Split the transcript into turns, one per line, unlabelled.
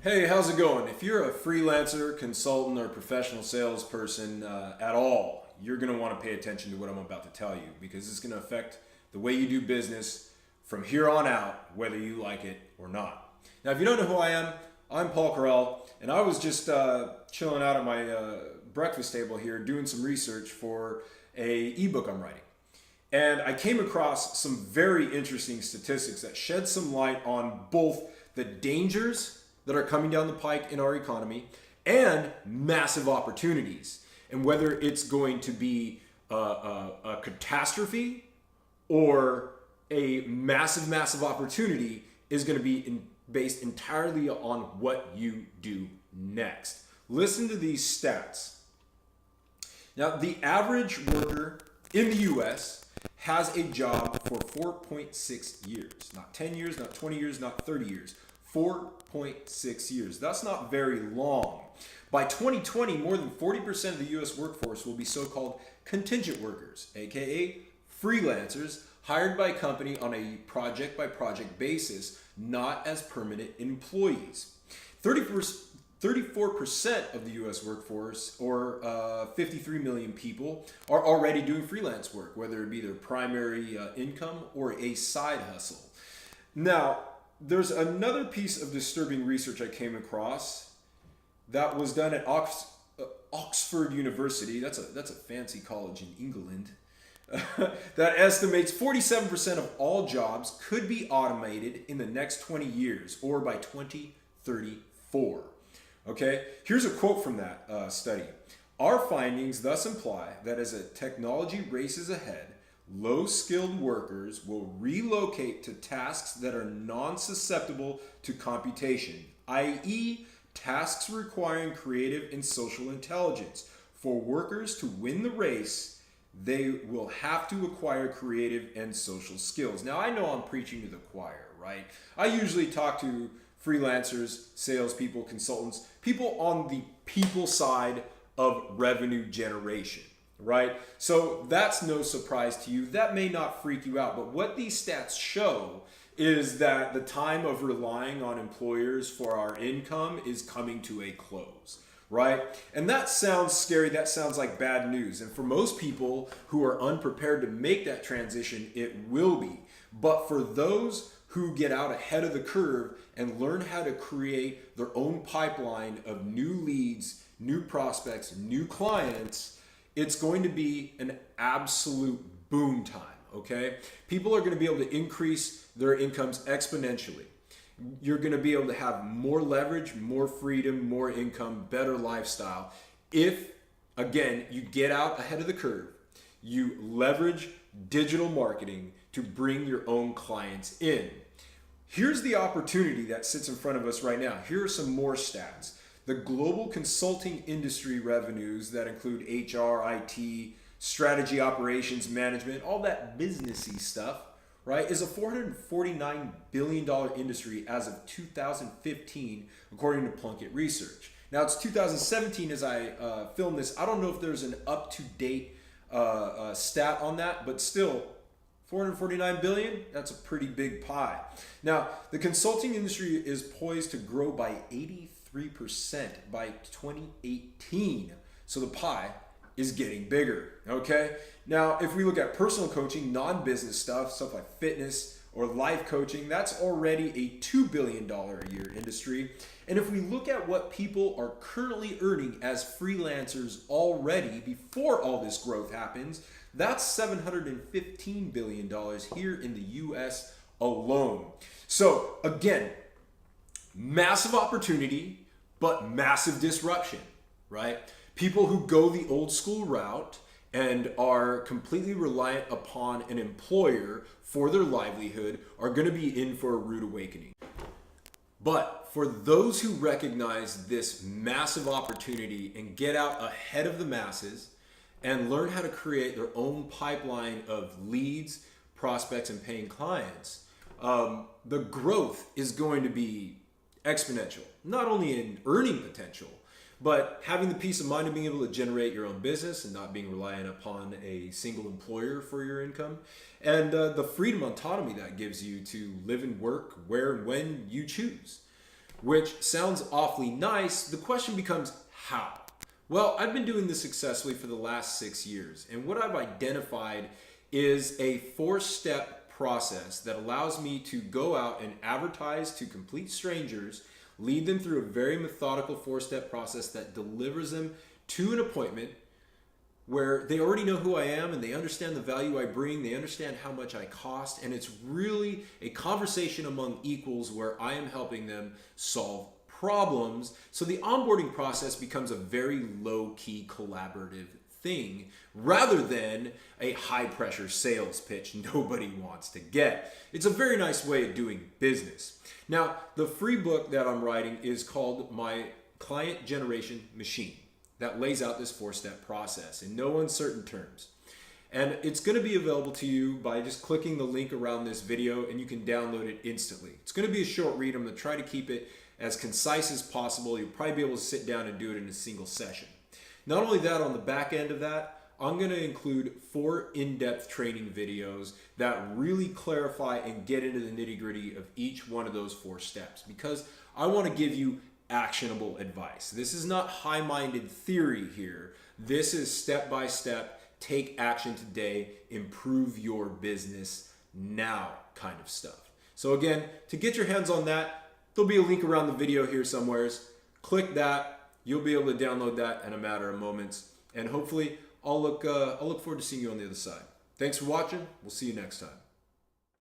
Hey, how's it going? If you're a freelancer, consultant, or professional salesperson at all, you're going to want to pay attention to what I'm about to tell you because it's going to affect the way you do business from here on out, whether you like it or not. Now, if you don't know who I am, I'm Paul Carell, and I was just chilling out at my breakfast table here doing some research for a ebook I'm writing. And I came across some very interesting statistics that shed some light on both the dangers that are coming down the pike in our economy and massive opportunities, and whether it's going to be a catastrophe or a massive opportunity is going to be based entirely on what you do next. Listen to these stats. Now, the average worker in the US has a job for 4.6 years. Not 10 years, not 20 years, not 30 years. 4.6 years. That's not very long. By 2020, more than 40% of the US workforce will be so-called contingent workers, aka freelancers, hired by a company on a project-by-project basis, not as permanent employees. 34% of the US workforce, or 53 million people, are already doing freelance work, whether it be their primary income or a side hustle. Now, there's another piece of disturbing research I came across that was done at Oxford University. That's a fancy college in England. That estimates 47% of all jobs could be automated in the next 20 years or by 2034. Okay, here's a quote from that study. Our findings thus imply that as a technology races ahead, low-skilled workers will relocate to tasks that are non-susceptible to computation, i.e., tasks requiring creative and social intelligence. For workers to win the race, they will have to acquire creative and social skills. Now, I know I'm preaching to the choir, right? I usually talk to freelancers, salespeople, consultants, people on the people side of revenue generation. Right? So that's no surprise to you. That may not freak you out, but what these stats show is that the time of relying on employers for our income is coming to a close, right? And that sounds scary. That sounds like bad news. And for most people who are unprepared to make that transition, it will be. But for those who get out ahead of the curve and learn how to create their own pipeline of new leads, new prospects, new clients, it's going to be an absolute boom time, okay? People are going to be able to increase their incomes exponentially. You're going to be able to have more leverage, more freedom, more income, better lifestyle. If, again, you get out ahead of the curve, you leverage digital marketing to bring your own clients in. Here's the opportunity that sits in front of us right now. Here are some more stats. The global consulting industry revenues that include HR, IT, strategy, operations, management, all that businessy stuff, right, is a $449 billion industry as of 2015, according to Plunkett Research. Now, it's 2017 as I film this. I don't know if there's an up-to-date stat on that, but still, 449 billion, that's a pretty big pie. Now, the consulting industry is poised to grow by 83% by 2018. So the pie is getting bigger, okay? Now, if we look at personal coaching, non-business stuff like fitness or life coaching, that's already a $2 billion a year industry. And if we look at what people are currently earning as freelancers already before all this growth happens, that's $715 billion here in the US alone. So again, massive opportunity, but massive disruption, right? People who go the old school route and are completely reliant upon an employer for their livelihood are going to be in for a rude awakening. But for those who recognize this massive opportunity and get out ahead of the masses and learn how to create their own pipeline of leads, prospects, and paying clients, the growth is going to be exponential. Not only in earning potential, but having the peace of mind of being able to generate your own business and not being reliant upon a single employer for your income, and the freedom and autonomy that gives you to live and work where and when you choose. which sounds awfully nice. The question becomes how? Well, I've been doing this successfully for the last 6 years, and what I've identified is a 4-step process that allows me to go out and advertise to complete strangers, lead them through a very methodical 4-step process that delivers them to an appointment where they already know who I am and they understand the value I bring, they understand how much I cost, and it's really a conversation among equals where I am helping them solve problems. So the onboarding process becomes a very low-key collaborative thing rather than a high-pressure sales pitch nobody wants to get. It's a very nice way of doing business. Now, the free book that I'm writing is called My Client Generation Machine. That lays out this 4-step process in no uncertain terms. And it's going to be available to you by just clicking the link around this video, and you can download it instantly. It's going to be a short read. I'm going to try to keep it as concise as possible. You'll probably be able to sit down and do it in a single session. Not only that, on the back end of that, I'm going to include 4 in-depth training videos that really clarify and get into the nitty-gritty of each one of those 4 steps, because I want to give you actionable advice. This is not high-minded theory here. This is step-by-step, take action today, improve your business now kind of stuff. So again, to get your hands on that, there'll be a link around the video here somewheres. Click that. You'll be able to download that in a matter of moments. And hopefully, I'll look forward to seeing you on the other side. Thanks for watching. We'll see you next time.